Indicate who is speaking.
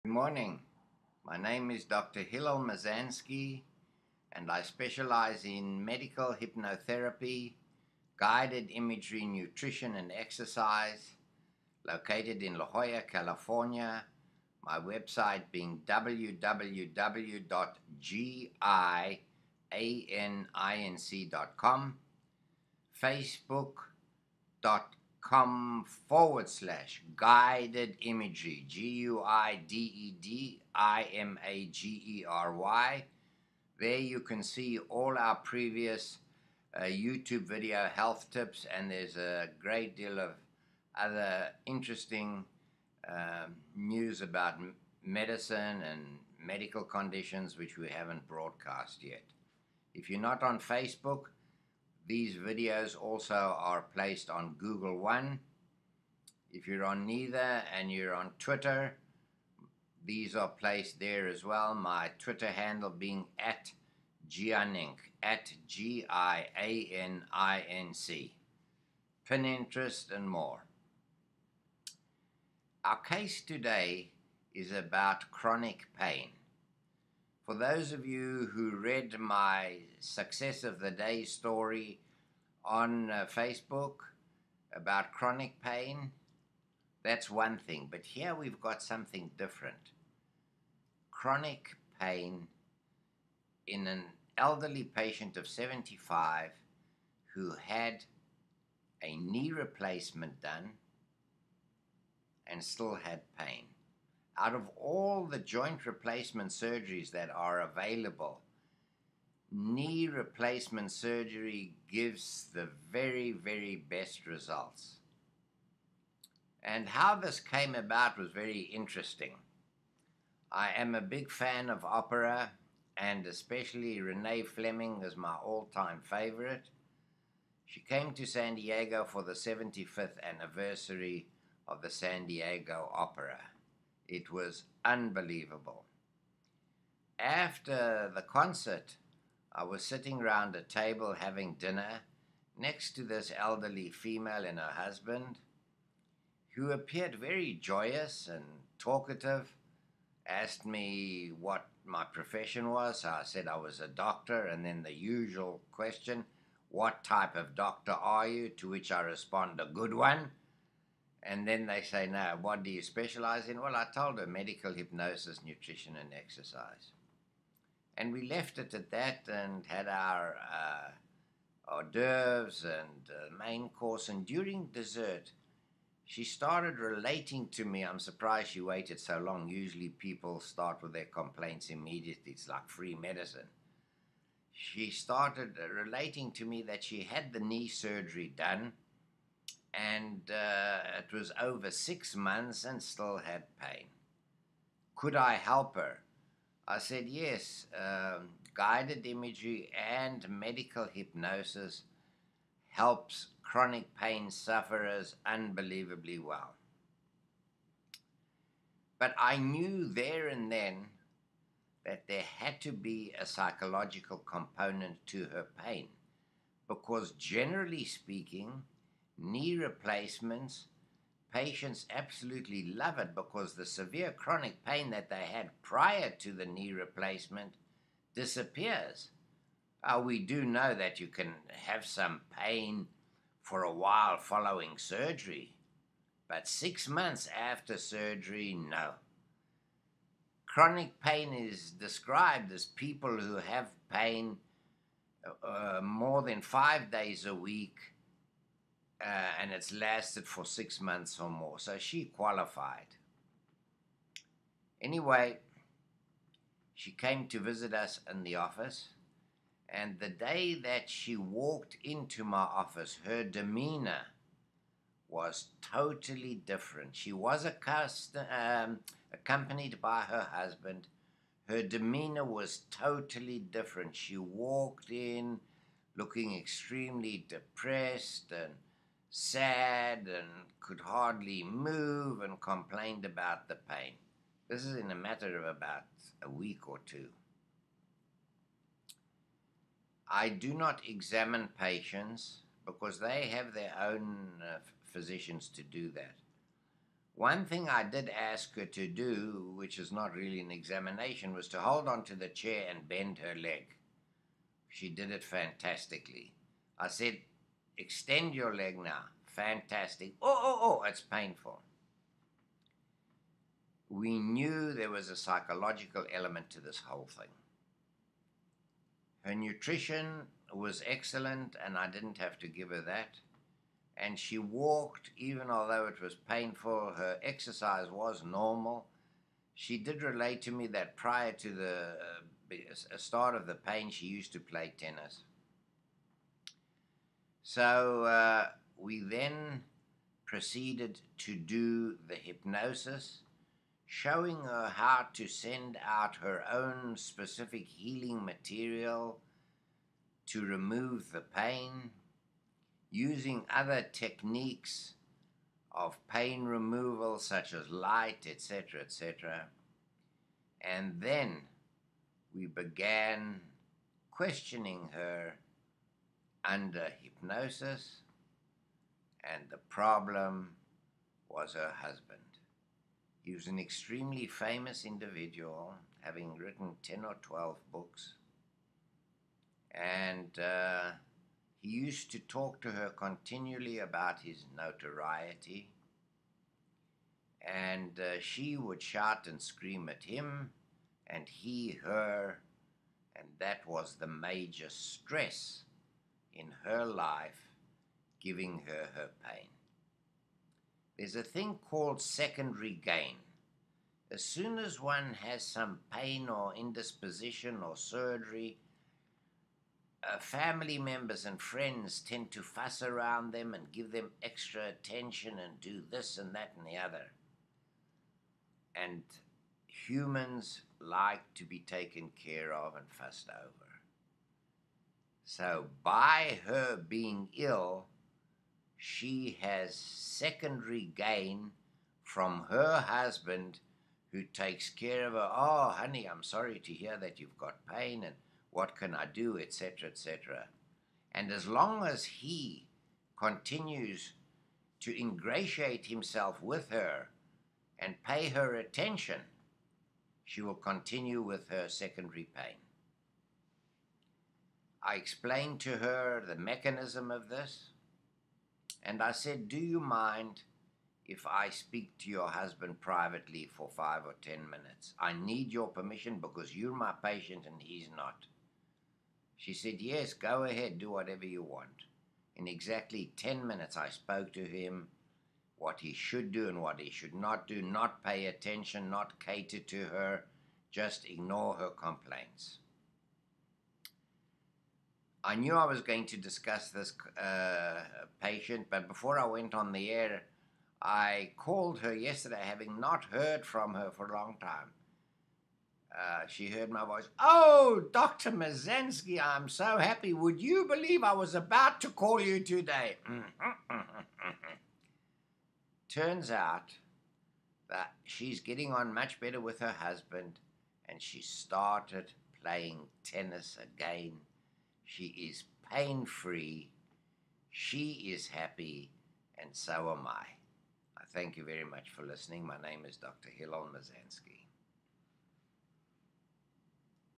Speaker 1: Good morning. My name is Dr. Hillel Mazansky, and I specialize in medical hypnotherapy, guided imagery, nutrition, and exercise, located in La Jolla, California. My website being www.gianinc.com, facebook.com/guided imagery, GUIDED There you can see all our previous YouTube video health tips, and there's a great deal of other interesting news about medicine and medical conditions which we haven't broadcast yet. If you're not on Facebook, these videos also are placed on Google One. If you're on neither and you're on Twitter, these are placed there as well. My Twitter handle being @Gianinc, @GIANINC, Pinterest, and more. Our case today is about chronic pain. For those of you who read my Success of the Day story on Facebook about chronic pain, that's one thing. But here we've got something different. Chronic pain in an elderly patient of 75 who had a knee replacement done and still had pain. Out of all the joint replacement surgeries that are available, knee replacement surgery gives the very, very best results. And how this came about was very interesting. I am a big fan of opera, and especially Renee Fleming is my all-time favorite. She came to San Diego for the 75th anniversary of the San Diego Opera. It was unbelievable. After the concert, I was sitting around a table having dinner next to this elderly female and her husband, who appeared very joyous and talkative, asked me what my profession was. So I said I was a doctor, and then the usual question, what type of doctor are you? To which I respond, a good one. And then they say, no, what do you specialize in? Well, I told her medical hypnosis, nutrition, and exercise. And we left it at that and had our hors d'oeuvres and main course. And during dessert, she started relating to me. I'm surprised she waited so long. Usually people start with their complaints immediately. It's like free medicine. She started relating to me that she had the knee surgery done, and it was over 6 months and still had pain. Could I help her? I said yes. Guided imagery and medical hypnosis helps chronic pain sufferers unbelievably well. But I knew there and then that there had to be a psychological component to her pain, because generally speaking, knee replacements, patients absolutely love it because the severe chronic pain that they had prior to the knee replacement disappears. We do know that you can have some pain for a while following surgery, but 6 months after surgery, no. Chronic pain is described as people who have pain more than 5 days a week, and it's lasted for 6 months or more. So she qualified. Anyway, she came to visit us in the office, and the day that she walked into my office, her demeanor was totally different. She was accompanied by her husband. Her demeanor was totally different. She walked in looking extremely depressed and sad and could hardly move and complained about the pain. This is in a matter of about a week or two. I do not examine patients because they have their own physicians to do that. One thing I did ask her to do, which is not really an examination, was to hold on to the chair and bend her leg. She did it fantastically. I said, extend your leg now. Fantastic. Oh, it's painful. We knew there was a psychological element to this whole thing. Her nutrition was excellent, and I didn't have to give her that. And she walked, even although it was painful. Her exercise was normal. She did relate to me that prior to the start of the pain, she used to play tennis. So we then proceeded to do the hypnosis, showing her how to send out her own specific healing material to remove the pain, using other techniques of pain removal such as light, etc., etc. And then we began questioning her under hypnosis, and the problem was her husband. He was an extremely famous individual, having written 10 or 12 books, and he used to talk to her continually about his notoriety, and she would shout and scream at him, and he her, and that was the major stress in her life, giving her her pain. There's a thing called secondary gain. As soon as one has some pain or indisposition or surgery, family members and friends tend to fuss around them and give them extra attention and do this and that and the other. And humans like to be taken care of and fussed over. So by her being ill, she has secondary gain from her husband, who takes care of her. Oh, honey, I'm sorry to hear that you've got pain, and what can I do, etc., etc. And as long as he continues to ingratiate himself with her and pay her attention, she will continue with her secondary pain. I explained to her the mechanism of this, and I said, do you mind if I speak to your husband privately for 5 or 10 minutes? I need your permission because you're my patient and he's not. She said, yes, go ahead, do whatever you want. In exactly 10 minutes, I spoke to him, what he should do and what he should not do, not pay attention, not cater to her, just ignore her complaints. I knew I was going to discuss this patient, but before I went on the air, I called her yesterday, having not heard from her for a long time. She heard my voice. Oh, Dr. Mazansky, I'm so happy. Would you believe I was about to call you today? Turns out that she's getting on much better with her husband, and she started playing tennis again. She is pain-free, she is happy, and so am I. I thank you very much for listening. My name is Dr. Hillel Mazansky.